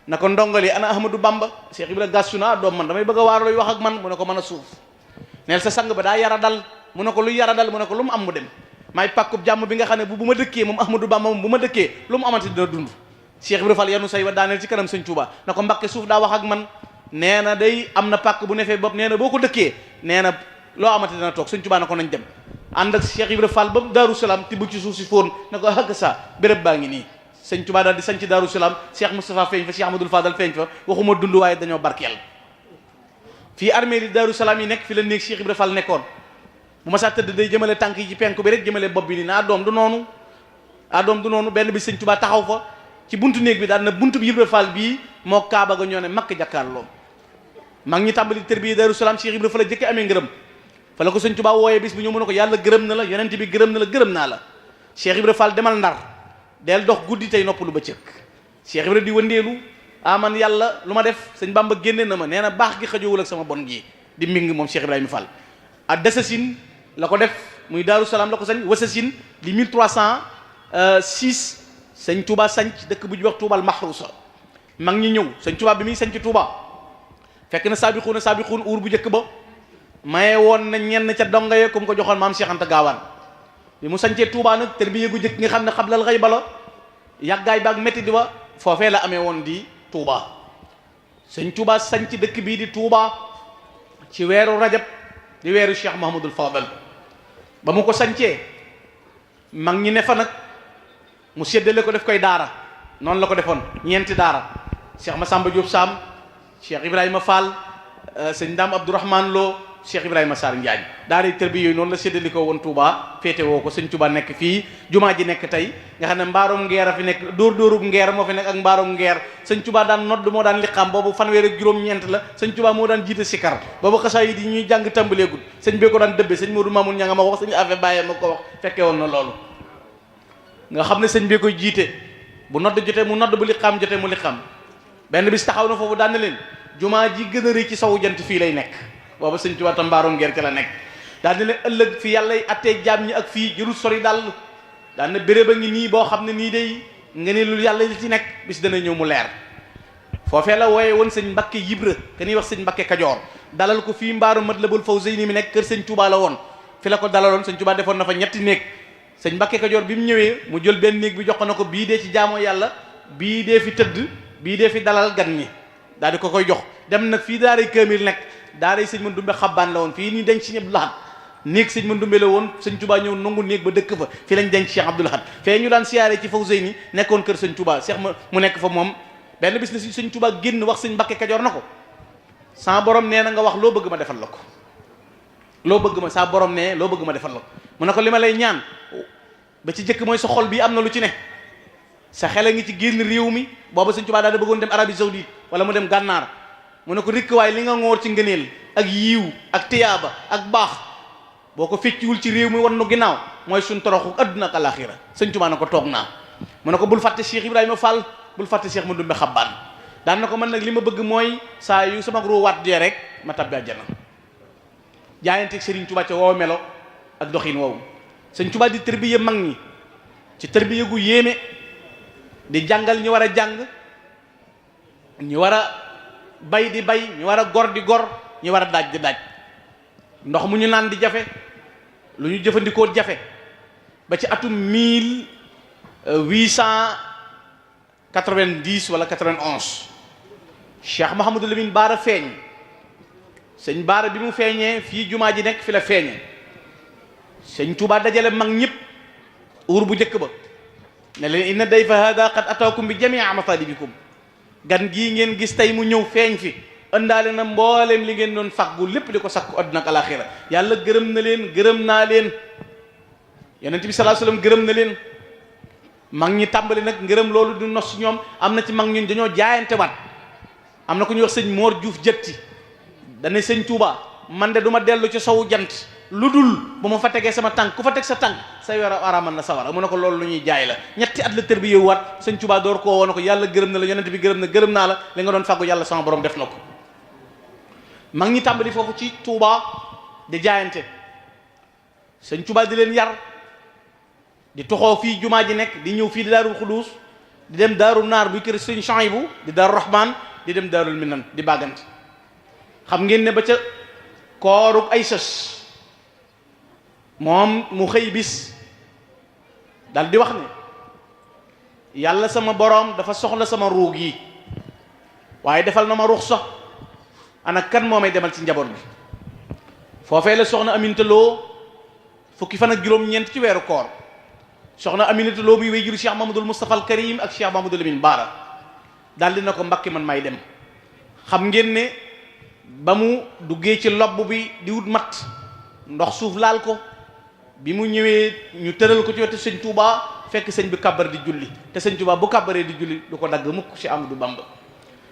na ko ndongali ana Ahmadou Bamba. Cheikh Ibra gàstu na doom man damay bëgg a waar looy wax ak man mu ne ko mën a suuf neel sa sang ba daa yara dal mu ne ko lu yara dal mu ne ko lu mu am mu dem maay pàkkub jàmm bi nga xam ne bu ma dëkkee moom Ahmadou Bamba moom bu ma dëkkee lu mu amati dina dund. Cheikh Ibra Fall yanu say wa daaneel ci kanam sëñ Touba na ko Mbàkke suuf daa wax ak man nee na day am na pàkk bu nefee bopp nee na boo ko dëkkee nee na loo amati dina toog sëñ Touba na ko nañ dem ànd ak Cheikh Ibra Fall ba Daaru Salaam tibb ci suuf si fóon na ko hëgg sa béréb baa ngi nii sëñ Touba daal di sañ ci Daaru Salaam Cheikh Moustapha feeñ fa Cheikh Ahmadoul Fadal feeñ fa waxuma dund waaye dañoo barkeel fii armée yi Daaru Salaam yi nekk fi la néeg Cheikh Ibra Fall nekkoon bu ma saa tëdd day jëmale tànk yi ci penku bi rek jëmale bopp bi nii na doom du noonu benn bi sëñ Touba taxaw fa ci buntu néeg bi daal na buntu bi Ibra Fall bii moo kaaba ga ñoo ne makk jàkkaarloo mag ñi tàmbali tërbiya Daaru Salaam Cheikh Ibra Fall la jëkke amee ngërëm fa la ko sëñ Touba wooyee bis bu ñëw mu ne ko yàlla gërëm na la yonent bi gërëm na la gërëm naa la Cheikh Ibra Fall demal Ndar del dox guddi tey noppalu ba cëkk Cheikh Ibra di wëndeelu man yàlla lu ma def sëñ Bamba génne na ma nee na baax gi xajowul ak sama bon gi di mbing moom Cheikh Ibrahima Fall ak Desassine la ko def muy Daaru Salaam la ko sañ Wasassine di 1306 sëñ Touba sanc dëkk bu ñuy wax Touba al Mahrousa mag ñi ñëw sëñ Touba bi muy sanc Touba fekk na saabixuun uur bu njëkk ba maye woon na ñenn ca donga ye comme ko joxoon maam Cheikh Anta Gaawaan bi mu sancee Touba nag tërbiya gu njëkk nga xam ne xablal xëy bala yàggaay baag métti di ba foofee la amee woon di Touba sëñ Touba sanc dëkk bii di Touba ci weeru rajab di weeru Cheikh Mahamadul Fadal ba mu ko sancee mag ñi ne fa nag mu séddale ko def koy daara noonu la ko defoon ñeenti daara Cheikh Massamba Diop Sam Cheikh Ibrahima Fall sëñ Ndam Abdourahman Lo Cheikh Ibrahima Sarr Njaañ daara tërbi yooyu noonu la séddale ko woon Touba féete woo ko sëñ Touba nekk fii jumaa ji nekk tey nga xam ne mbaarum ngeer a fi nekk dóorub ngeer moo fi nekk ak mbaarum ngeer sëñ Touba daan nodd moo daan liqaam boobu fanweer ak juróom-ñeent la sëñ Touba moo daan jiite sikar boobu xasaayid yi ñuy jàng tàmbaleegul sëñ bee ko daan dëbbe sëñ Modou Mamoun ña nga ma wax sëñ Afe Baye ma ko wax fekke woon na loolu nga xam ne sëñ bee koy jiite bu nodd jotee mu nodd bu liqaam jotee mu liqaam benn bis taxaw na foofu daan na leen jumaa ji gën a rëy ci sawu jant fii lay nekk booba sëñ Touba tam mbaarum ngeer ci la nekk daan na leen ëllëg fi yàlla attee jaam ñi ak fii jërul sori dal daan na béréb a ngi nii boo xam ne nii day nga ne lu yàlla li ci nekk bis dana ñëw mu leer foofee la wooye woon sëñ Mbakke Yibra te ñuy wax sëñ Mbakke Kajoor dalal ko fii mbaaru Matlabul Fawzayni mi nekk kër sëñ Touba la woon fi la ko dalaloon sëñ Touba defoon na fa ñetti néeg sëñ Mbakke Kajoor bi mu ñëwee mu jël benn néeg bi jox ko na ko bii dee ci jaamoo yàlla bii dee fi tëdd bii dee fi dalal gan ñi daal di ko koy jox dem nag fii daaray Kaamil nekk daaray sëñ Mandumbe Xabbaan la woon fii nii denc sëñ Abdou Lahad néeg sëñ Mandumbe la woon sëñ Touba ñëw nangu néeg ba dëkk fa fii lañ denc Cheikh Abdou Lahad fee ñu daan siyaare ci Fawzayni nekkoon kër sëñ Touba Cheikh mu nekk fa moom benn bis na si sëñ Touba génn wax sëñ Mbakke Kajoor na ko sa borom nee na nga wax loo bëgg ma defal la ko loo bëgg ma sa borom nee loo bëgg ma defal la ko mu ne ko li ma lay ñaan ba ci jëkk mooy sa xol bi am na lu ci ne sa xel a ngi ci génn réew mi booba sëñ Touba daal da bëggoon dem Arabie Saoudite wala mu dem Gànnaar mu ne ko rikk waaye li nga ngoor ci ngëneel ak yiiw ak tiyaaba ak baax boo ko fecciwul ci réew mi wan nu ginnaaw mooy suñ toroxu adduna ak alaxira sëñ Touba na ko toog naa mu ne ko bul fàtte Cheikh Ibrahima Fall bul fàtte Cheikh Mandumbe Xabbaan daan na ko man nag li ma bëgg mooy saa yu sama ruu waat dee rek ma tabbi àjjana jaayanteeg Serigne Touba ca woow melo ak doxin woowu sëñ Touba di tërbiye mag ñi ci tërbiye gu yéeme di jàngal ñi war a jàng ñi war a bay di bay ñi war a gor di gor ñi war a daaj di daaj ndox mu ñu naan di jafe lu ñu jëfandikoo jafe ba ci atum 1890 wala 91 Cheikh Mouhamadou Lamine Baara feeñ sëñ Baara bi mu feeñee fii jumaa ji nekk fi la feeñee sëñ Touba dajale mag ñëpp uur bu njëkk ba ne leen inna dayfa hada qad ataakum bi jamii matalibikum gan gii ngeen gis tey mu ñëw feeñ fi ëndaale na mbooleem li ngeen doon faggu lépp di ko sakku àdduna ak alaxira yàlla gërëm na leen gërëm naa leen yonent bi sallallahu alayhi wasallam gërëm na leen mag ñi tàmbali nag ngërëm loolu du nos ñoom am na ci mag ñun dañoo jaayante waat am na ku ñuy wax sëñ Mor Diouf jëtti dane sëñ Touba man de du ma dellu ci sowu jant lu dul bu ma fa tegee sama tànk ku fa teg sa tànk sa yor a aramal na sawara mu ne ko loolu lu ñuy jaay la ñetti at la tër bi yow waat sëñ Touba door koo woon ko yàlla gërëm na la yonent bi gërëm na gërëm naa la li nga doon fàggu yàlla sama borom def na ko mag ñi tàmbali foofu ci Touba di jaayante sëñ Touba di leen yar di toxoo fii jumaa ji nekk di ñëw fii di Daarul Xuduus di dem daaru naar buy kër sëñ Chouaïbou di daaru Rahman di dem daarul Minan di bàggante. xam ngeen ne ba ca kooruk ay sës moom mu xëy bis dal di wax ne yàlla sama boroom dafa soxla sama ruug yi waaye defal na ma ruux sax ana kan moo may demal ci njaboot bi. foofee la soxna Aminata Lo fukki fan ak juróom-ñeent ci weeru koor soxna Aminata Lo bi way juru Cheikh Mamadou Moustapha al Karim ak Cheikh Mamadou Lamine Bara daal dina ko Mbàkke man may dem. xam ngeen ne ba mu duggee ci lobb bi di wut mat ndox suuf laal ko bi mu ñëwee ñu tëral ko ci wetu sëñ Touba fekk sëñ bi kàbbar di julli te sëñ Touba bu kàbbaree di julli du ko dagg mukk ci Amadou Bamba.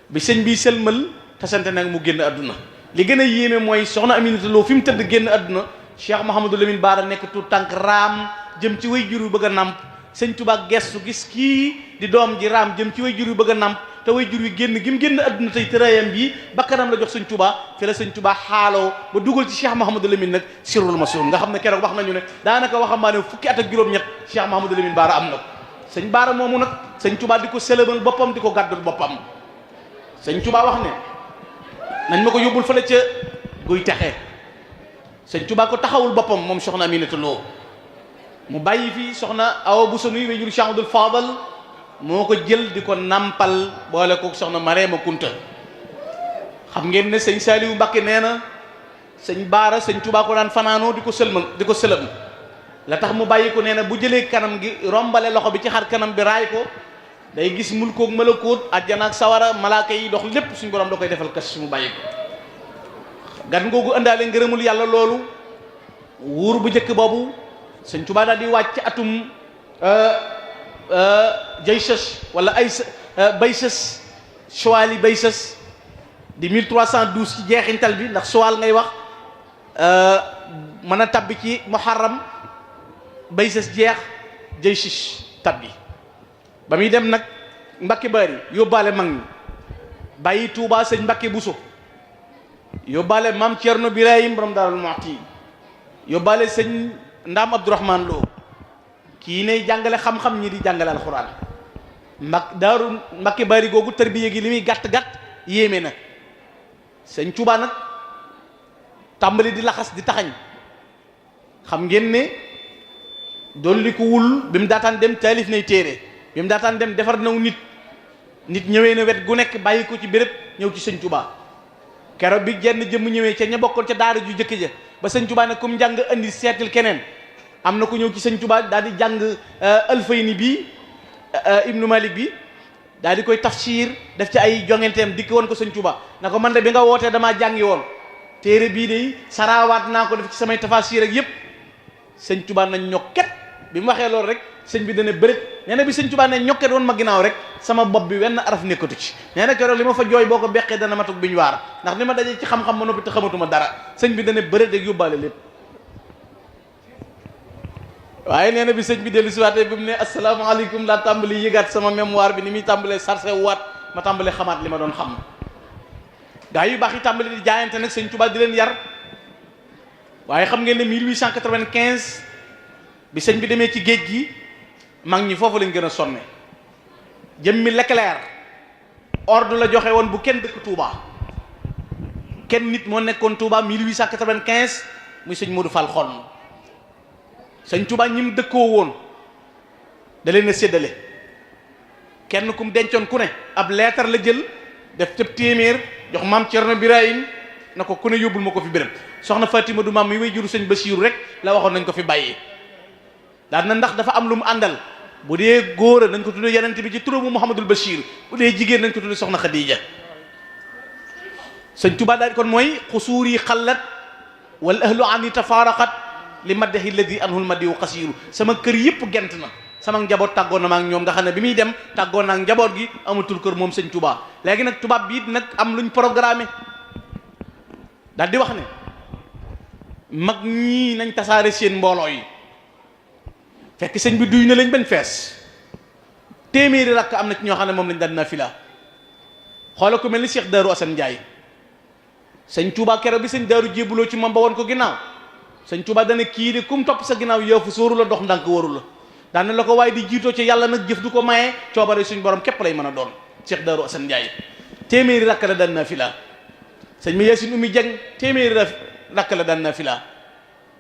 bi sëñ bi sëlmal tasante nag mu génn àdduna. li gën a yéeme mooy soxna Aminata Lo fi mu tëdd génn àdduna Cheikh Mouhamadou Lamine Bara nekk tout tànk raam jëm ci way jur yu bëgg a nàmp sëñ Touba gestu gis kii di doom ji raam jëm ci way jur yu bëgg a nàmp te way jur wi génn gi mu génn àdduna tey tëraayam bi bakkanam la jox sëñ Touba fi la sëñ Touba xaaloo ba dugal ci Cheikh Mouhamadou Lamine nag sirrul masuun nga xam ne keroog wax nañu ne daanaka waxambaane fukki at ak juróom-ñett Cheikh Mouhamadou Lamine Bara am na ko. sëñ Bara moomu nag sëñ Touba di ko sëlëmal boppam di ko gàddul boppam sëñ Touba wax ne nañ ma ko yóbbul fële ca guy texe sëñ Touba ko taxawul boppam moom soxna Aminata Lo mu bàyyi fi soxna Awa Bousso nuy way jur Cheikh Abdoul Fadal moo ko jël di ko nampal boole ko soxna Mareema Kunta. xam ngeen ne sëñ Saliou Mbacké nee na sëñ Bara sëñ Touba ko daan fanaanoo di ko sëlmal di ko sëlëm la tax mu bàyyi ko nee na bu jëlee kanam gi rombale loxo bi ci xar kanam bi raay ko day gis mulkoog malakóot àjjana ak sawara malaaka yi dox lépp suñu borom da koy defal kas su mu bàyyi ko. gan googu ëndaale ngërëmul yàlla loolu wuur bu njëkk boobu sëñ Touba daal di wàcc atum jaysas wala ay baysas Chouali baysas di 1312 ci jeexintal bi ndax Choual ngay wax mën a tabbi ci Muharram baysas jeex jaysas tabbi ba muy dem nag Mbàkke Bari yóbbaale mag ñi bàyyi Touba sëñ Mbàkke Bousso yóbbaale maam Thierno Birahim borom Daarul Muxti yóbbaale sëñ Ndaam Abdourahman Lo kii ne jàngale xam-xam ñi di jàngale alxuraan Mbàkke Bari googu tërbiye gi li muy gàtt-gàtt yéeme na sëñ Touba nag tàmbali di laxas di taxañ xam ngeen ne dolli ko wul bi mu daataan dem taalif nay téere bi mu daataan dem defar naw nit ñëwee na wet gu nekk bàyyi ko ci béréb ñëw ci sëñ Touba keroog bi jenn jëmm ñëwee ca ña bokkoon ca daara ju jëkk ja ba sëñ Touba ne comme njàng andi seetil keneen am na ko ñëw ci sëñ Touba daal di jàng Alfayni bi Ibnu Malik bi daal di koy tafsir def ci ay jongenteem dikk woon ko sëñ Touba na ko man de bi nga wootee damaa jàngi woon téere bii de saraawaat naa ko def ci samay tafasir ak yépp sëñ Touba nañ ñokket bi mu waxee loolu rek sëñ bi dana bërit nee na bi sëñ Touba ne ñokket woon ma ginnaaw rek sama bopp bi wenn araf nekkatu ci nee na keroog li ma fa jooy boo ko beqee dana matug biñu waar ndax ni ma dajee ci xam-xam ma noppi te xamatuma dara sëñ bi dana bërit ak yóbbaale lépp waaye nee na bi sëñ bi dellu si waatee bi mu ne asalaamaaleykum laa tàmbali yëgaat sama mémoire bi ni muy tàmbalee sarse waat ma tàmbalee xamaat li ma doon xam gaa yu baax yi tàmbali di jaayante nag sëñ Touba di leen yar waaye xam ngeen ne 1895 bi sëñ bi demee ci géej gi mag ñi foofu lañ gën a sonne jëmmi Leclerc ordre la joxe woon bu kenn dëkk Touba kenn nit moo nekkoon Touba 1895 muy sëñ Modou Fall xol sëñ Touba ñi mu dëkkoo woon da leen a séddale kenn kum dencoon ku ne ab leetar la jël def tëb téeméer jox maam Thierno Birahim na ko ku ne yóbbul ma ko fi béréb soxna Fatima du maam mi way juru sëñ Basiiru rek la waxoon nañ ko fi bàyyee daan na ndax dafa am lu mu àndal bu dee góor a nañ ko tuddee yenente bi ci turamu Mouhamadul Bachir bu dee jigéen nañ ko tuddee soxna Khadija sëñ Touba daal kon mooy xusuur yi xallat wal ahlu ani tafaaraqat li maddahi alladi anhul madiu xasiiru sama kër yëpp gent na sama njaboot tàggoon na ma ak ñoom nga xam ne bi muy dem tàggoon na ak njaboot gi amatul kër moom sëñ Touba léegi nag tubaab bi it nag am luñ programmé daal di wax ne mag ñii nañ tasaare seen mbooloo yi fekk sëñ bi duy na lañ benn fees téeméeri rakk am na ci ñoo xam ne moom lañ daan nafila xoola ku mel ni Cheikh Darou Assane Ndiaye sëñ Touba keroog bi sëñ Darou jébuloo ci moom ba woon ko ginnaaw sëñ Touba dana kii de kum topp sa ginnaaw yoofu sóoru la dox ndànk waru la daan na la ko waaye di jiitoo ci yàlla nag jëf du ko maye coobare suñ borom képp lay mën a doon. Cheikh Darou Assane Ndiaye téeméeri rakk la daan nafila sëñ ma Yaasin Umi Jeng téeméeri rakk la daan nafila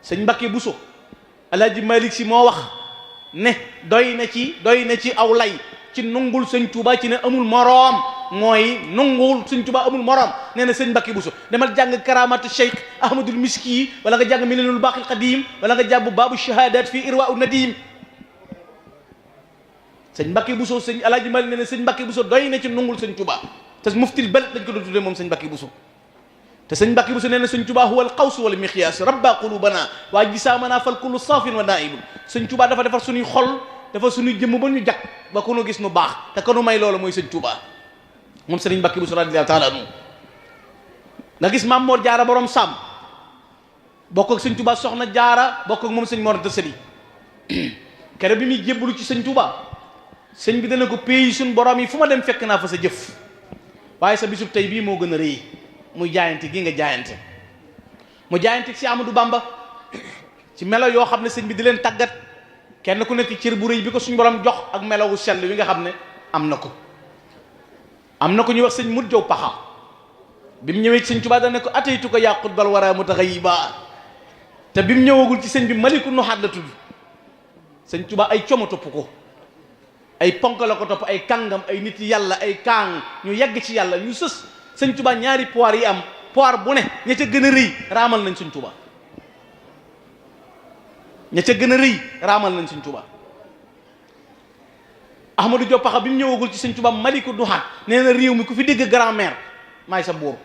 sëñ Mbakke Buso Alaaji Malik Si moo wax ne doy na ci aw lay ci nungul sëñ Tuuba ci ne amul moroom mooy nungul sëñ Tuuba amul moroom nee na sëñ Mbakke Buso demal jàng karamatu Cheikh Ahmadul Miski yi wala nga jàng Minanul Baaqil Qadiim wala nga jàng baabu shahadat fii Irwaa'u Nadim sëñ Mbakke Buso sëñ Alaaji Malik nee na sëñ Mbakke Buso doy na ci nungul sëñ Tuuba te muftil balad lañ ko doon tuddee moom sëñ Mbakke Buso te sëñ Mbakke Buso nee na sëñ Tuuba huwa al qawsu wal miqyaas rabba qulubana waa jisaamana fal kullu saafin wa naibun sëñ Tuuba dafa defar suñuy xol dafa suñuy jëmm ba ñu jag ba ku nu gis nu baax te kanu may loolu mooy sëñ Tuuba moom sëriñ Mbakke Buso radiyallahu taala anhu nga gis Maam Mor Jaara borom Saam bokk ak sëñ Tuuba soxna Jaara bokk ak moom sëñ Mor Anta Sali kere bi muy jébbalu ci sëñ Tuuba sëñ bi dana ko pays suñ borom yi fu ma dem fekk naa fa sa jëf waaye sa bisub tey bii moo gën a rëy muy jaayante gi nga jaayante mu jaayante ci Amadou Bamba ci melo yoo xam ne sëñ bi di leen tàggat kenn ku nekk cër bu rëy bi ko suñu borom jox ak melowu sell wi nga xam ne am na ko ñuy wax sëñ Mut Jow Paxa bi mu ñëwee ci sëñ Tuubaa dana ko ataytu ko yàqut bal wara mutaxayiba te bi mu ñëwagul ci sëñ bi maliku nuxaat la tudd sëñ Tuubaa ay coomo topp ko ay ponk la ko topp ay kàngam ay nit yàlla ay kaang ñu yegg ci yàlla ñu sës sëñ Tuubaa ñaari poir yi am poir bu ne ña ca gën a rëy raamal nañ sëñ Tuubaa ña ca gën a rëy raamal nañ sëñ Tuubaa Ahmadou Diop Paxa bi mu ñëwagul ci sëñ Tuubaa maliku duxaat nee na réew mi ku fi dégg grand-mère maay sa buur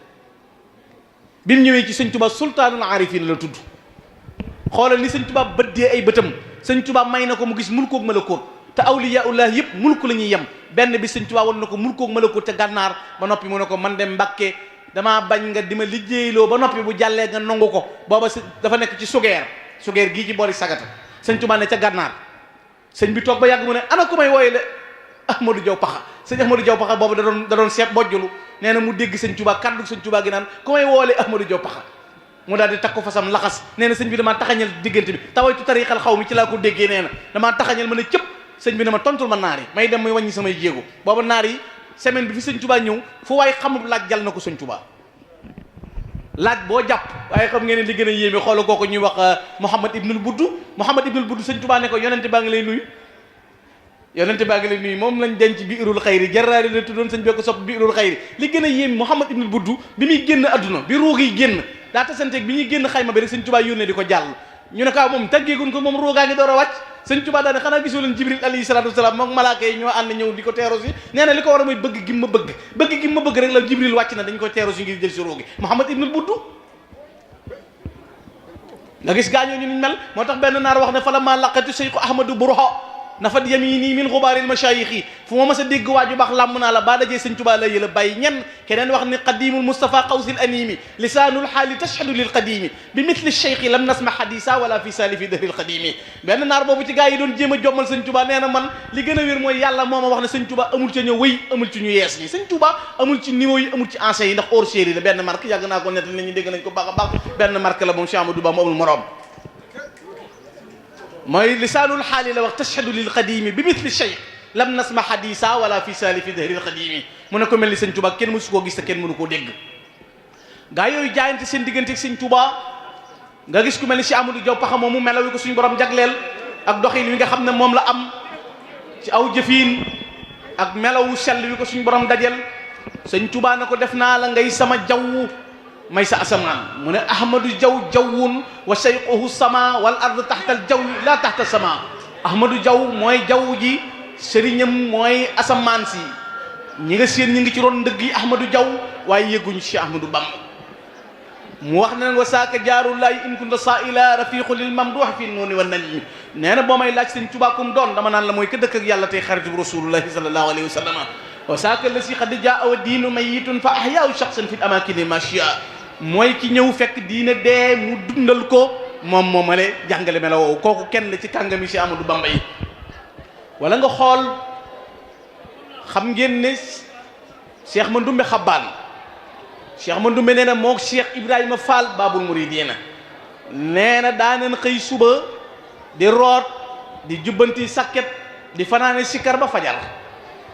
bi mu ñëwee ci sëñ Tuubaa sultaanul arifin la tudd xoolal ni sëñ Tuubaa bëddee ay bëtam sëñ Tuubaa may na ko mu gis mulkoog malakoot te awliyaullah yëpp mulku la ñuy yem benn bi sëñ Tuubaa won na ko mulkoog malakoot te gànnaar ba noppi mu ne ko man dem Mbàkke damaa bañ nga di ma liggéeyloo ba noppi bu jàllee nga nangu ko booba dafa nekk ci sugeer gii ci boori sagata sëñ Tuubaa ne ca gànnaar sëñ bi toog ba yàgg mu ne ana ko may wooye le Ahmadou Diaw Paxa sëñ Ahmadou Diaw Paxa boobu da doon seet bojjulu nee na mu dégg sëñ Tuubaa kaddu sëñ Tuubaa gi naan ku may woole Ahmadou Diaw Paxa mu daal di takk ko fasam laxas nee na sëñ bi damaa taxañal diggante bi tawaytu tariqal xaw mi ci laa ko déggee nee na damaa taxañal ma ne cëpp sëñ bi ne ma tontul ma naar yi may dem muy wàññi samay jéego booba naar yi semaine bi fi sëñ Tuubaa ñëw fu waaye xamul laaj jal na ko sëñ Tuubaa laaj boo jàpp waaye xam ngeen ne li gën a yéeme xoola kooku ñuy wax Mouhamad Ibnul Buddu sëñ Tuubaa ne ko yonente baa ngi lay nuyu moom lañ denc biirul xayri jarraari la tuddoon sëñ bee ko sopp biirul xayri li gën a yéeme Mouhamad Ibnul Buddu bi muy génn adduna bi ruug yi génn daa tasanteeg bi ñuy génn xayma bi rek sëñ Tuubaa yónnee di ko jàll ñu ne ko moom tàggeegun ko moom ruugaa ngi door a wàcc sëñ Tuubaa daane xanaa gisoo leen Jibril alayhi salaatu wasalaam moom malaaka yi ñoo ànd ñëw di ko teeru si nee na li ko war a mooy bëgg gi ma bëgg rek la Jibril wàcc na dañ ko teeru si ngir jël si ruugi Mouhamad Ibnul Buddu nga gis gaañoo ñu niñ mel moo tax benn naar wax ne fala ma laqatu Cheikh Ahmadou Bourho nafat yamini min xubaaril mashayixi fu ma mas a dégg waaju baax làmm naa la baa dajee sëñ Tuubaa la yëla bàyyi ñen keneen wax ni qadimul Mustafa qawsil animi lisaanul xaali tashhadu lil qadimi bi mithli cheikhi lam nasma hadisa wala fi salifi dahril qadimi benn naar boobu ci gaa yi doon jéem a jommal sëñ Tuubaa nee na man li gën a wér mooy yàlla moo ma wax ne sëñ Tuubaa amul ca ñëw wéy amul ci ñu yees ñi sëñ Tuubaa amul ci niveau yi amul ci ancien yi ndax hors série la benn marque yàgg naa ko nettal nit ñi dégg nañ ko baax a baax benn marque la moom Cheikh Amadou Bamba amul morom mooy lisaanul xaali la wax tashhadu lil qadimi bi mithli cheikh lam nasma hadisa wala fi salifi dahril qadimi mu ne ko mel ni sëñ Tuubaa kenn mësu koo gis te kenn mënu koo dégg gaa yooyu jaayante seen diggante ak sëñ Tuubaa nga gis ku mel ni si Amadou Diaw Paxa moomu melaw wi ko suñu borom jagleel ak doxin wi nga xam ne moom la am ci aw jëfiin ak melawu sell wi ko suñu borom dajel sëñ Tuubaa ne ko def naa la ngay sama jaww may sa asamaan mu ne Ahmadou Diaw jawwun wa shayquhu sama wal ard taxtal jaw la taxta sama Ahmadou Diaw mooy jaww ji sëriñam mooy asamaan si ñi nga seen ñi ngi ci ron ndëgg yi Ahmadou Diaw waaye yëgguñu ci Ahmadou Bamba mu wax ne wa saaka jaarullahi in kunta saila rafiqu lil mamduh fi nooni wa najmi nee na boo may laaj sëñ Tuubaa kum doon dama naan la mooy ka dëkk ak yàlla tey xaritu rasulullahi sallallahu alayhi wa sallam wa saaka la si xad jaa wa diinu mayitun fa ahyaahu shaxsan fi l amakini machia mooy ki ñëw fekk diine dee mu dundal ko moom moomale jàngale mela woowu kooku kenn la ci kàngami si Amadou Bamba yi wala nga xool xam ngeen ne Cheikh Mandoumbe Xabbaan Cheikh Mandoumbe nee na moo Cheikh Ibrahima Fall Babul Mouridina nee na daanañ xëy suba di root di jubbanti sakket di fanaane sikkar ba fajar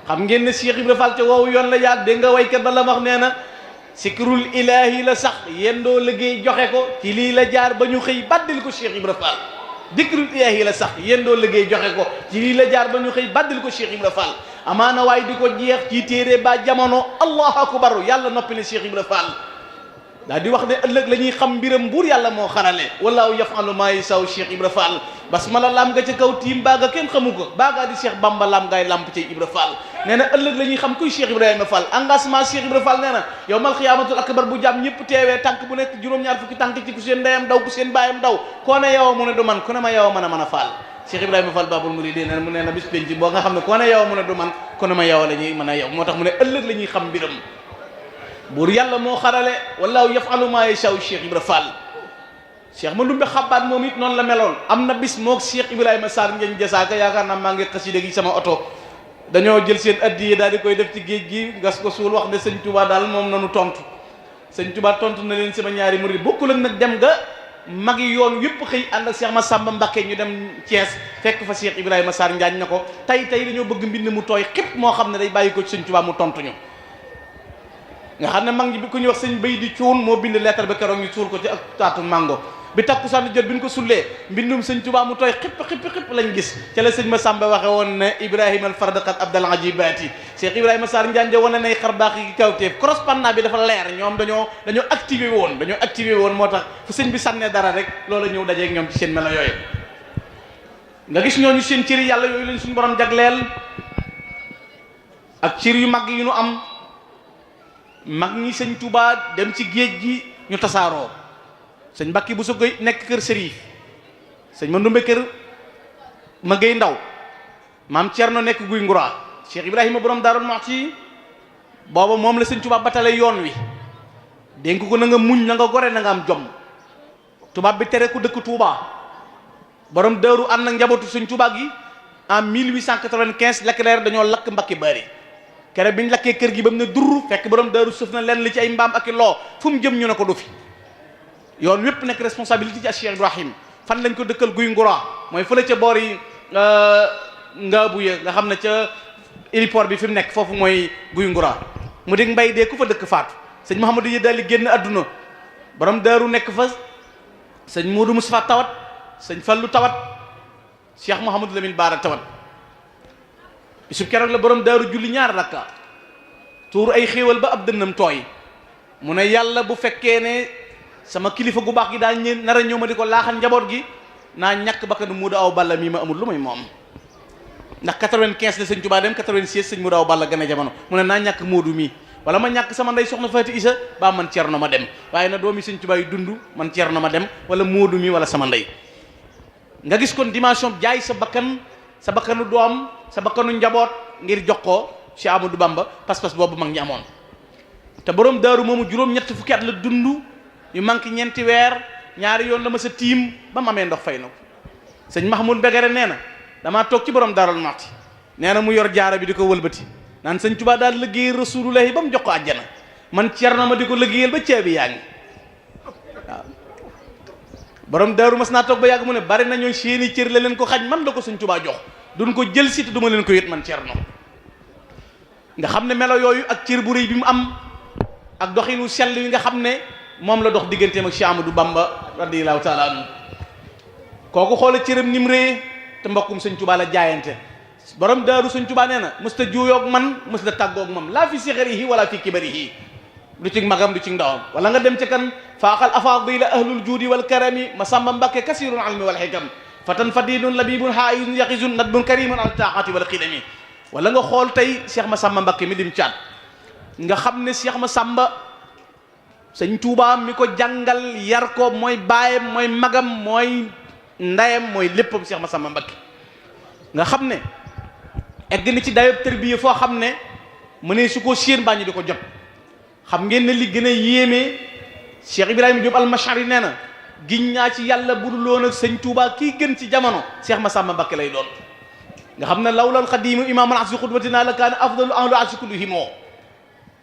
xam ngeen ne Cheikh Ibra Fall te woowu yoon la yaat dégg nga waykat ba la wax nee na sikrul ilaahi la sax yendoo liggéey joxe ko ci lii la jaar ba ñu xëy baddil ko Cheikh Ibra Fall dikrul ilaahi la sax yendoo liggéey joxe ko ci lii la jaar ba ñu xëy baddil ko Cheikh Ibra Fall amaana waaye di ko jeex ci téere ba jamono allahu akbar yàlla noppi ne Cheikh Ibra Fall daa di wax ne ëllëg la ñuy xam mbiram buur yàlla moo xarale wallaahu yafalu maa yasaw Cheikh Ibra Fall basmala lam nga ca kaw tiim baaga kenn xamu ko baagaa di Cheikh Bamba lam ngay lamp ci Ibra Fall nee na ëllëg la ñuy xam kuy Cheikh Ibrahima Fall engagement Cheikh Ibra Fall nee na yow mal xiyaamatul akbar bu jàmm ñëpp teewee tànk bu nekk juróom-ñaar fukki tànk ci ku seen ndeyam daw ku seen baayam daw koo ne yow mu ne du man ku ne ma yow mën a Fall Cheikh Ibrahima Fall Babul Mourideen mu nee na bis penc boo nga xam ne koo ne yow mu ne du man ku ne ma yow la ñuy mën a yow moo tax mu ne ëllëg la ñuy xam mbiram buur yàlla moo xarale wallaahu yafalu maa yasaw Cheikh Ibra Fall Cheikh Mandumbe xabaat moom it noonu la meloon am na bis moog Cheikh Ibrahima Sarr ngeen jasaaka yaakaar naa maa ngi xasida gi sama oto dañoo jël seen addiye daal di koy def ci géej gi gas ko suul wax ne sëñ Touba daal moom nanu tontu sëñ Touba tontu na leen sama ñaari murid bokkul ak nag dem nga mag yi yoon yëpp xëy ànd ak Cheikh Massamba Mbacké ñu dem Thiès fekk fa Cheikh Ibrahima Sarr njaañ na ko tey dañoo bëgg mbind mu tooy xëpp moo xam ne day bàyyi ko ci sëñ Touba mu tontu ñu nga xam ne mag ñi bi ku ñuy wax sëñ bay di cuun moo bind lettre ba keroog ñu suul ko ci ak taatu mango bi takkusaan jot bi ñu ko sullee mbindum sëñ Tuubaa mu tooy xipp lañ gis ca la sëñ Massamba waxe woon ne Ibrahima al fardaqat abdal ajibaati Cheikh Ibrahima Sarr Njaañ wane nay xar baax yi kawteef correspondant bi dafa leer ñoom dañoo activé woon moo tax fu sëñ bi sànnee dara rek loola ñëw dajeeg ñoom ci seen melo yooyu nga gis ñooñu seen cëri yàlla yooyu lañ suñu borom jagleel ak cër yu mag yi ñu am mag ñi sëñ Touba dem ci géej gi ñu tasaaroo sëñ Mbàkke bu sogoy nekk kër Sërif sëñ Mandumbe kër ma gay ndaw maam Cerno nekk guy ngura Cheikh Ibrahima borom Daarul Muxti booba moom la sëñ Touba batale yoon wi dénk ko na nga muñ na nga gore na nga am jom tubaab bi tere ku dëkk Touba borom Daaru ànd ak njabootu sëñ Touba gi en 1895 Leclerc dañoo lakk Mbàkke Bari kere biñ lakkee kër gi ba mu ne dur fekk borom Daaru sëf na lenn li ci ay mbaam ak i loo fu mu jëm ñu ne ko du fi yoon wépp nekk responsabilité ci Cheikh Ibrahim fan lañ ko dëkkal guy ngura mooy fële ca boor yi nga buye nga xam ne ca héliport bi fi mu nekk foofu mooy guy ngura mu dig mbay dee ku fa dëkk faatu sëñ Mouhamadou yi daal di génn adduna borom Daaru nekk fa sëñ Modou Moustapha tawat sëñ Fallu tawat Cheikh Mouhamadou Lamine Baara tawat bisub keroog la borom Daaru julli ñaar rakka tuur ay xéewal ba ab dënnam tooy mu ne yàlla bu fekkee ne sama kilifa gu baax gi daal ñeen nar a ñëw ma di ko laaxal njaboot gi naa ñàkk bakkanu Muudu Awa Balla mii ma amul lu may moom ndax 95 la sëñ Touba dem 96 sëñ Muudu Awa Balla gën a jamono mu ne naa ñàkk Muudu mii wala ma ñàkk sama ndey soxna Faati Isa ba man Cerno ma dem waaye na doomi sëñ Touba yi dund man Cerno ma dem wala Muudu mii wala sama ndey nga gis kon dimension jaay sa bakkanu doom sa bakkanu njaboot ngir jox ko Cheikh Amadou Bamba pas-pas boobu mag ñi amoon te borom Daaru moomu juróom-ñett fukki at la dund yu manqué ñeenti weer ñaari yoon la ma sa tiim ba mu amee ndox fay na ko sëñ Mahmoud Begere nee na damaa toog ci borom Daarul Muxti nee na mu yor jaara bi di ko wëlbati naan sëñ Tuubaa daal liggéeyal rasulullahi ba mu jox ko àjjana man Cerno ma di ko liggéeyal ba caabi yaa ngi waaw borom Daaru mas naa toog ba yàgg mu ne bari nañoo seeni cër la leen ko xañ man la ko sëñ Tuubaa jox duñ ko jël si te duma leen ko yët man Cerno nga xam ne melo yooyu ak cër bu rëy bi mu am ak doxinu sell yi nga xam ne moom la dox digganteem ak Cheikh Amadou Bamba radiyallahu taala anhu kooku xoola cëram ni mu rëy te mbokkum sëñ Tuubaa la jaayante borom Daaru sëñ Tuubaa nee na mësta juuyoog man mësta tàggoog moom laa fi sixarihi wala fi kibarihi du ci magam du ci ndawam wala nga dem ca kan faaxal afaadila ahlul juudi wal karami Masamba Mbakke kasirul almi wal xikam fatan fadidun labibun haayun yaqizun nadbun karimun al taaqati wal xidami wala nga xool tey Cheikh Masamba Mbakke mi dim caat nga xam ne Cheikh Masamba sëñ Tuubaa mi ko jàngal yar ko mooy baayam mooy magam mooy ndayam mooy léppam Cheikh Masamba Mbakke nga xam ne egg na ci dayob tërbiya foo xam ne mënee su ko séen baa ñu di ko jot xam ngeen ne li gën a yéeme Cheikh Ibrahima Diop al-Mashari nee na giñ ñaa ci yàlla bu dul woon ak sëñ Tuubaa kii gën ci jamono Cheikh Masamba Mbakke lay doon nga xam ne lawlal xadiimu imaamul asri xudwatina la kaana afdalu ahlu asri kullihim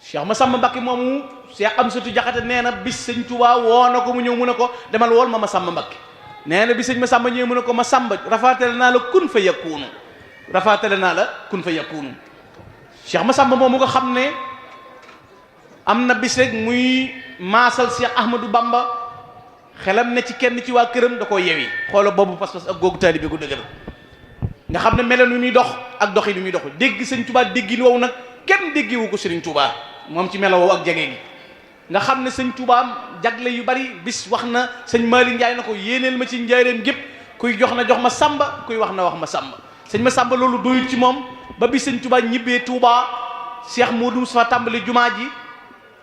Cheikh Masamba Mbakke moomu Cheikh Amsatu Jaxate nee na bis sëñ Tuubaa woo na ko mu ñëw mu ne ko demal wool ma Masamba Mbakke nee na bi sëñ Masamba ñëwee mu ne ko Masamba rafaatale naa la kun fa yakunu rafaatale naa la kun fa yakunu Cheikh Masamba moom mu nga xam ne am na bis rek muy maasal Cheikh Ahmadou Bamba xelam ne ci kenn ci waa këram da koo yewi xoola boobu pas-pas ak googu taalibe gu dëgër nga xam ne meloon wi muy dox ak doxi ni muy dox dégg sëñ Touba déggin wow nag kenn déggewu ko Sëriñ Touba moom ci melo wow ak jege gi nga xam ne sëñ Touba jagle yu bari bis wax na sëñ Malick Ndiaye na ko yéeneel ma ci njaareem gépp kuy jox na jox ma Samba kuy wax na wax ma Samba sëñ ma Samba loolu doyut ci moom ba bi sëñ Touba ñibbee Touba Cheikh Modou Moustapha tàmbali jumaa ji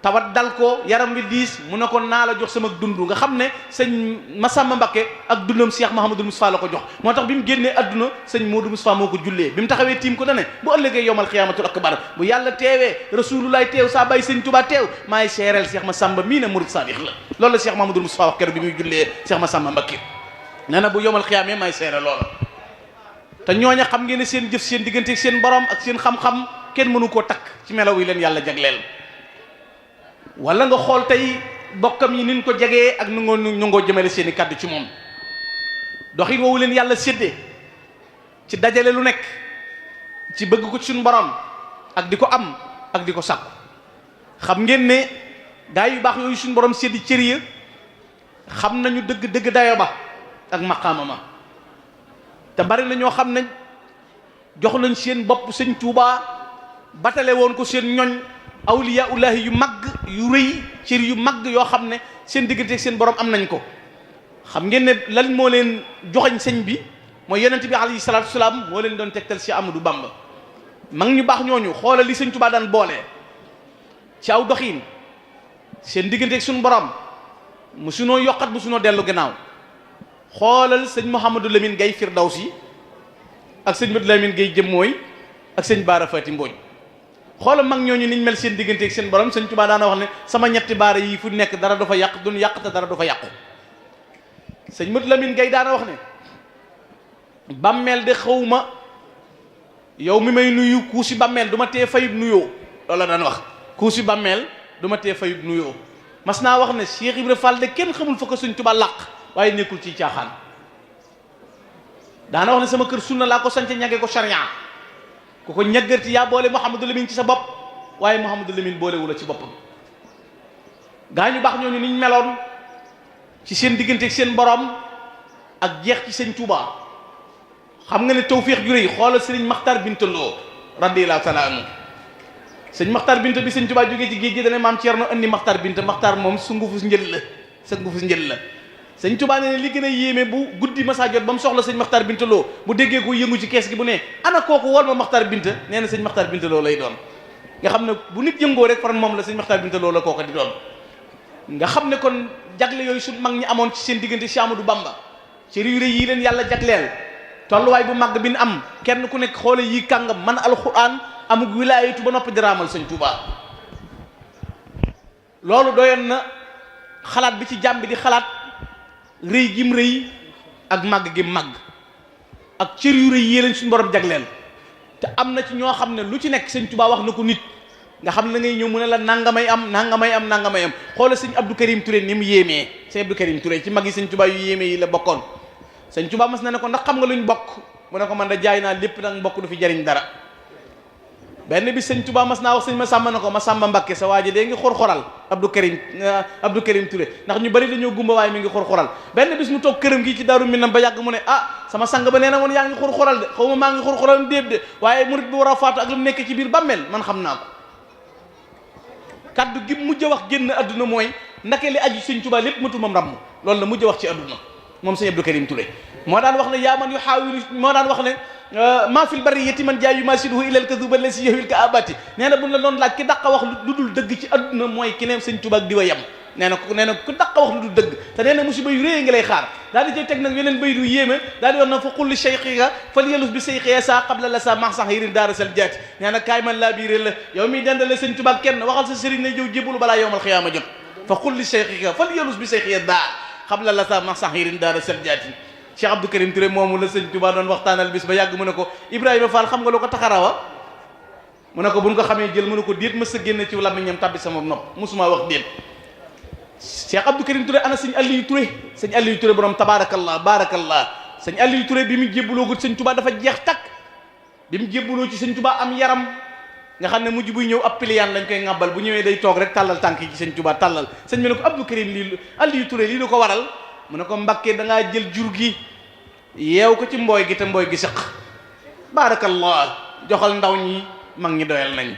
tawat dal ko yaram wi diis mu ne ko naa la jox sama dund nga xam ne sëñ Massamba Mbacké ak dundam Cheikh Mouhamadou Moustapha la ko jox moo tax bi mu génnee adduna sëñ Modou Moustapha moo ko jullee bi mu taxawee tiim ko dane bu ëllëgee yowmal xiyaamatul akbar bu yàlla teewee rasulullaay teew saa bàyyi sëñ Touba teew maay seereel Cheikh Massamba mii ne murid sadiq la loolu la Cheikh Mouhamadou Moustapha wax keroog bi muy jullee Cheikh Massamba Mbacké nee na bu yowmal xiyaamee maay seere loolu te ñooña xam ngeen ne seen jëf seen diggante ak seen borom ak seen xam-xam kenn mënu koo takk ci melaw yi leen yàlla jagleel wala nga xool tey bokkam yi nin ko jegee ak nu ngoo jëmale seen i kàddu ci moom doxin woowu leen yàlla séddee ci dajale lu nekk ci bëgg ko ci suñu borom ak di ko am ak di ko sàkku xam ngeen ne gaa yu baax yooyu suñu borom séddi cër ya xam nañu dëgg dayo ba ak maqaama ma te bari na ñoo xam ne jox nañ seen bopp sëñ Tuubaa batale woon ko seen ñoñ awliyaullahi yu mag yu rëy cër yu mag yoo xam ne seen diggante ak seen borom am nañ ko xam ngeen ne lan moo leen joxañ sëñ bi mooy yonent bi alayhi salaatu wasalaam moo leen doon tegtal si Amadou Bamba mag ñu baax ñooñu xoolal li sëñ Tuubaa daan boole ci aw doxiin seen diggante ak suñu borom musunoo yokkat musunoo dellu gannaaw xoolal sëñ Mouhamadou Lamine Gaye Firdawsi ak sëñ Modou Lamine Gaye Jëmmooy ak sëñ Baara Fati Mbooñ xoolal mag ñooñu niñ mel seen diggante ak seen borom sëñ Tuubaa daana wax ne sama ñetti baara yi fu nekk dara du fa yàq duñ yàq te dara du fa yàqu sëñ Modou Lamine Gaye daana wax ne bàmmeel de xawma yow mi may nuyu kuusi bàmmeel du ma tee fayub nuyoo loolu la daan wax kuusi bàmmeel du ma tee fayub nuyoo mas naa wax ne Cheikh Ibra Fall de kenn xamul fa ko sëñ Tuubaa làq waaye nekkul ci caaxaan daana wax ne sama kër sunna laa ko sance ñage ko charia ku ko ñaggarti yaa boole Mouhamadou Lamine ci sa bopp waaye Mouhamadou Lamine boolewu la ci boppam gaa ñu baax ñooñu niñ meloon ci seen diggante ak seen borom ak jeex ci sëñ Tuubaa xam nga ne tawfiix ju rëy xoolal sëriñ Maxtar Binta Lo radiyallahu taala anhu sëñ Maxtar Binta bi sëñ Tuubaa jógee ci géej gi dana maam Ceerno andi Maxtar Binta Maxtar moom sungufus njël la sungufus njël la sëñ Tuubaa ne li gën a yéeme bu guddi masa jot ba mu soxla sëñ Maxtar Binta Lo bu déggee ko yëngu ci kees gi bu ne ana kooku wol ma Maxtar Binta nee na sëñ Maxtar Binta Lo lay doon nga xam ne bu nit yëngoo rek faran moom la sëñ Maxtar Binta Lo la kooka di doon nga xam ne kon jagle yooyu su mag ñi amoon ci seen diggante Cheikh Amadou Bamba ci riw yi leen yàlla jagleel tolluwaay bu mag bi ñu am kenn ku nekk xoole yi kàngam man alxuraan amug wilaayatu ba noppi diraamal sëñ Tuubaa loolu doyoon na xalaat bi ci jàmm bi di xalaat rëy gim rëy ak màgg gim màgg ak cër yu rëy yée lañ suñu borom jagleel te am na ci ñoo xam ne lu ci nekk sëñ Tuubaa wax na ko nit nga xam ne ngay ñëw mu ne la nangamay am nangamay am nangamay am xoola sëñ Abdou Karim Touré ni mu yéemee sëñ Abdou Karim Touré ci mag yi sëñ Tuubaa yu yéemee yi la bokkoon sëñ Tuubaa mas na ne ko ndax xam nga luñ bokk mu ne ko man da jaay naa lépp nag mbokk du fi jariñ dara benn bi sëñ Tuubaa mas naa wax sëñ Masamba ne ko Masamba Mbakke sa waa ji dee ngi xor-xoral Abdou Karim Touré ndax ñu bari dañoo gumba waaye mi ngi xor-xoral benn bis mu toog këram gi ci Daaru Minam ba yàgg mu ne ah sama sang ba nee na woon yaa ngi xor-xoral de xaw ma maa ngi xor-xoral déeb de waaye murit bi war a faatu ak lu mu nekk ci biir bàmmeel man xam naa ko kaddu gi mujj a wax génn adduna mooy ndake li aju sëñ Tuubaa lépp matu mam ràmm loolu la mujj a wax ci adduna moom sëñ Abdou Karim Touré moo daan wax ne yaa man yu xaawilu moo daan wax ne maa fil bariyati man jaay yu ma siduhu ilal kazuba la si yowil ka abati nee na bu la doon laaj ki dàq wax lu dul dëgg ci adduna mooy ki ne sëñ Tuubaa ak diwa yem nee na ku dàq wax lu dul dëgg te nee na musiba yu réy nga lay xaar daal di cay teg nag yeneen bay du yéeme daal di wax na fa qul li cheikhiga fal yelus bi cheikhiya sa qabla la sa max sax yirin daara sal jaati nee na kaay man laa biiré la yow miy dendale sëñ Tuubaa kenn waxal sa sëriñ ne jow jébbalu balaa yowmal xiyaama jot fa qul li cheikhiga fal yelus bi cheikhiya daa qabla la sa max sax yirin daara sal jaati Cheikh Abdou Karim Touré moomu la sëñ Tuubaa doon waxtaanal bis ba yàgg mu ne ko Ibrahima Fall xam nga lu ko taxarawa mu ne ko buñ ko xamee jël mu ne ko déet ma sa génne ci làmmiñam tabbi sama nopp musuma wax déet Cheikh Abdou Karim Touré ana sëñ Aliou Touré. sëñ Aliou Touré borom tabaarakallah baarakallah sëñ Aliou Touré bi mu jébbaloo gut sëñ Touba dafa jeex takk bi mu jébbaloo ci sëñ Touba am yaram nga xam ne mujj buy ñëw ab piliyaan lañ koy ŋàbbal bu ñëwee day toog rek tàllal tànk yi ci sëñ Touba tàllal sëñ bi ne ko Abdou Karim lii Aliou Touré lii lu ko waral mu ne ko Mbakke da ngaa jël jur gi yeew ko ci mbooy gi te mbooy gi sëq baarakallah joxal ndaw ñi mag ñi doyal nañ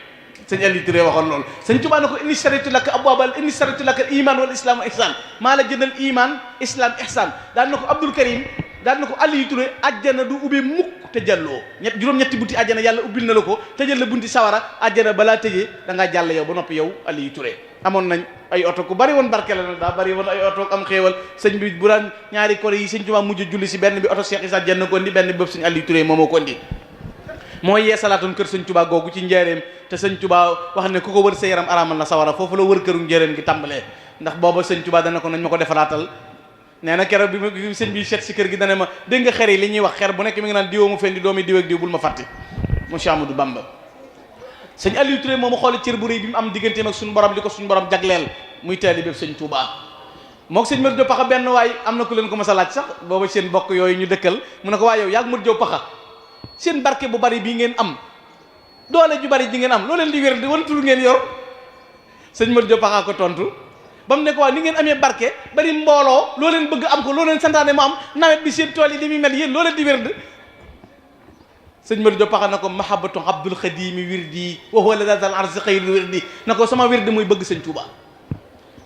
sëñ Aliou Touré waxoon loolu sëñ Touba ne ko inni sharaytu laka abwaabal inni sharaytu laka iman wal islam wa ihsan maa la jëndal iman islam ihsan daan na ko Abdou Karim daan na ko Aliou Touré àjjana du ubbi mukk te jàlloo juróom-ñetti bunti àjjana yàlla ubbil na la ko tëjal la bunti sawara àjjana balaa tëjee da ngaa jàll yow ba noppi yow Aliou Touré amoon nañ ay oto ku bari woon barke la nag daa bari woon ay oto am xéewal sëñ bi bu daan ñaari kore yi sëñ Touba mujj julli si benn bi oto Cheikh Issa Dieng ko indi benn bi bëpp sëñ Aliou Touré moomoo ko indi mooy yee salaatoon kër sëñ Touba googu ci njaareem te sëñ Touba wax ne ku ko wër sa yaram araamal na sawara foofu la wër këru njaareem gi tàmbalee ndax booba sëñ Touba dana ko nañ ma ko defaraatal nee na keroog bi sëñ bi seet si kër gi dana ma dégg nga xer yi li ñuy wax xer bu nekk mi ngi naan diwoo mu fendi doomi diw ak diw bul ma fàtte monsieur Amadou Bamba sëñ Aliou Touré moomu xoole cër bu rëy bi mu am digganteem ak suñu borom li ko suñu borom jagleel muy taalibe sëñ Touba mook sëñ Modou Diop Paxa benn waay am na ku leen ko mas a laaj sax booba seen bokk yooyu ñu dëkkal mu ne ko waa yow yaag Modou Diop Paxa seen barke bu bari bii ngeen am doole ju bari ji ngeen am loo leen di wér di wan tur ngeen yor sëñ Modou Diop Paxa ko tontu ba mu ne ko waaw ni ngeen amee barke bari mbooloo loo leen bëgg am ko loo leen santaane mu am nawet bi seen tool yi li muy mel yéen loo leen di wérd sëñ Modou Diop Paxa na ko mahabbatu abdul xadimi wirdi wa huwa la dal arsh xayru wirdi na ko sama wirdi muy bëgg sëñ Touba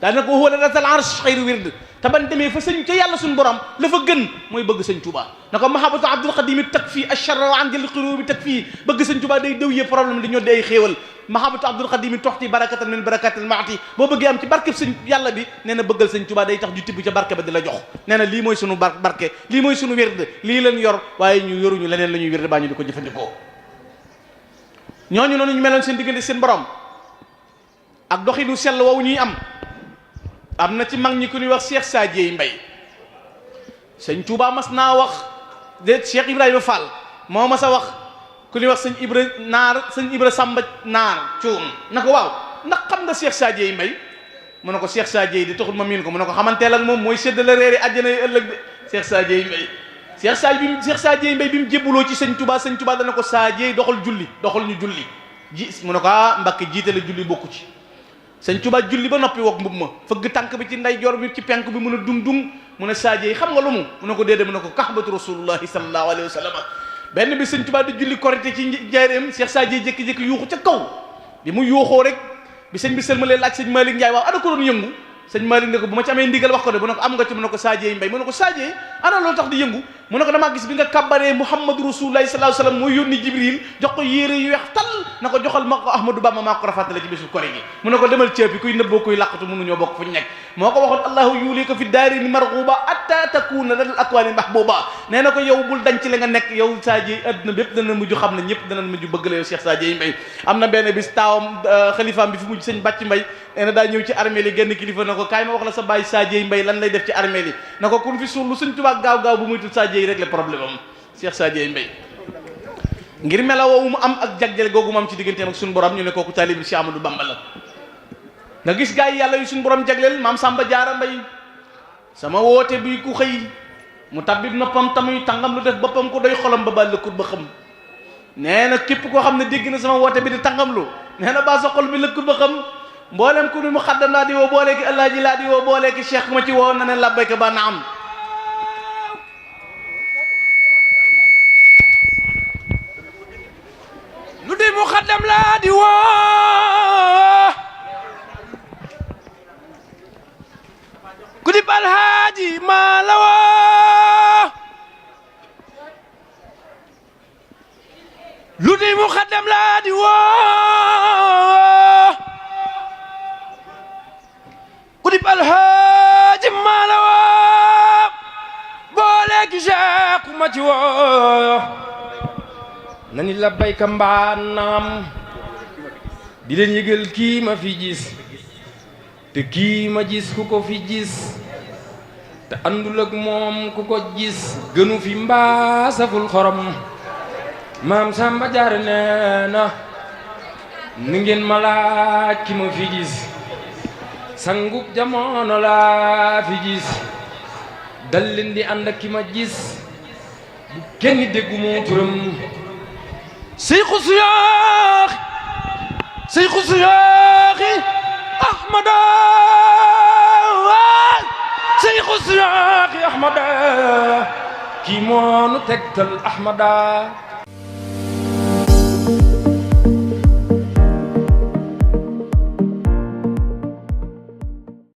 daa na ko wa huwa la dal arsh xayru wirdi te ban demee fa sëñ ca yàlla suñu borom la fa gën mooy bëgg sëñ Touba na ko mahabbatu abdul xadimi takfi acharra wa an jël xirubi takfi bëgg sëñ Touba day dëw yee problème di ñoo di ay xéewal mahabbatu abdul xadimi toxti barakatan min barakatil maati boo bëggee am ci barkeb sëñ yàlla bi nee na bëggal sëñ Touba day tax ñu tibb ca barke ba di la jox nee na lii mooy sunu barke lii mooy sunu wérd lii leen yor waaye ñu yoruñu leneen la ñuy wérd baa ñu di ko jëfandikoo ñooñu noonu ñu meloon seen diggante seen borom ak doxinu sell woowu ñuy am na ci mag ñi ku ñuy wax Cheikh Sadio Mbaye sëñ Touba mas naa wax de Cheikh Ibrahima Fall moo mas a wax ku ñuy wax sëñ Ibra Samba Naar Cuun na ko waaw ndax xam nga Cheikh Sadio Mbaye mu ne ko Cheikh Sadio di taxul ma miin ko mu ne ko xamanteel ak moom mooy séddale reeri àjjana yi ëllëg de Cheikh Sadio Mbaye Cheikh Sadio Mbaye bi mu jébbaloo ci sëñ Touba dana ko Sadio doxal ñu julli mu ne ko Mbakke jiite la julli bokku ci sëñ Touba julli ba noppi wok mbub ma fëgg tànk bi ci ndeyjoor bi ci penk bi mun a dung mu ne Sadio xam nga lu mu ne ko déedéet mu ne ko kahbatu rasulullahi sallallahu alayhi wa sallam benn bi sëñ Touba di julli korité ci njaareem Cheikh Sadio jékki-jékki yuuxu ca kaw bi mu yuuxoo rek bi sëñ bi sëlmalee laaj sëñ Malick Ndiaye waaw ana ko doon yëngu sëñ Malick ne ko bu ma ci amee ndigal wax ko de bu ne ko am nga ci mu ne ko Sadio Mbaye mu ne ko Sadio ana loolu tax di yëngu mu ne ko damaa gis bi nga kàbbaree Muhammadu rasulullahi sallallahu alayhi wa sallam mooy yónni Jibril jox ko yére yu weex tal na ko joxal ma ko Ahmadou Bamba maa ko rafatale ci bésu kori gi mu ne ko demal ceeb bi kuy nëbboo kuy làqatu mënuñoo bokk fu ñu nekk moo ko waxoon allahu yuulika fi daarini marghuba atta takuna lal akwani mahbuba nee na ko yow bul dañ ci la nga nekk yow Sadio adduna bépp dana mujj xam ne ñëpp dana mujj bëgg la yow Cheikh Sadio Mbaye am na benn bis taawam xalifaam bi fi mujj sëñ Bàcc Mbay nee na daa ñëw ci armée li genn kilifa na ko kaay ma wax la sa bàyyi Sadio Mbaye lan lay def ci armée li na ko kun fi suul lu sëñ Tuubaa gaaw bu muy tul Sadio yi rek le problème am Cheikh Sadio Mbaye ngir mela woowu mu am ak jagjale googu mu am ci digganteem ak suñu borom ñu ne kooku taalibi Cheikh Amadou Bamba la nga gis gaa yi yàlla yu suñu borom jagleel maam Samba Jaara Mbay sama woote bi ku xëy mu tabbib noppam tamuy tàngam lu def boppam ko doy xolam ba lëkkut ba xam nee na képp koo xam ne dégg na sama woote bi di tàngam lu nee na baa sa xol bi lëkkut ba xam mboolem ku ni mu xaddam laa di woo booleeki Alaaji laa di woo booleeki cheikh ma ci woo na ne labbayka ba na am lu di mu xaddam laa di woo ku di balhaaji maa la woo lu di mu xaddam laa di woo ku di balhaaji maa la woo booleeki cheikh ma ci woo nani labbayka mbaanaam di leen yëgal kii ma fi gis te kii ma gis ku ko fi gis te àndul ak moom ku ko gis gënu fi mbaa saful xorom maam Samba Jaara nee na ni ngeen ma laaj ki ma fi gis sangub jamono laa fi gis dal leen di ànd ak ki ma gis bu kenn déggu moo turam seyxu suyaaxi ahmada seyxu suyaaxi ahmada kii moonu tegtal ahmada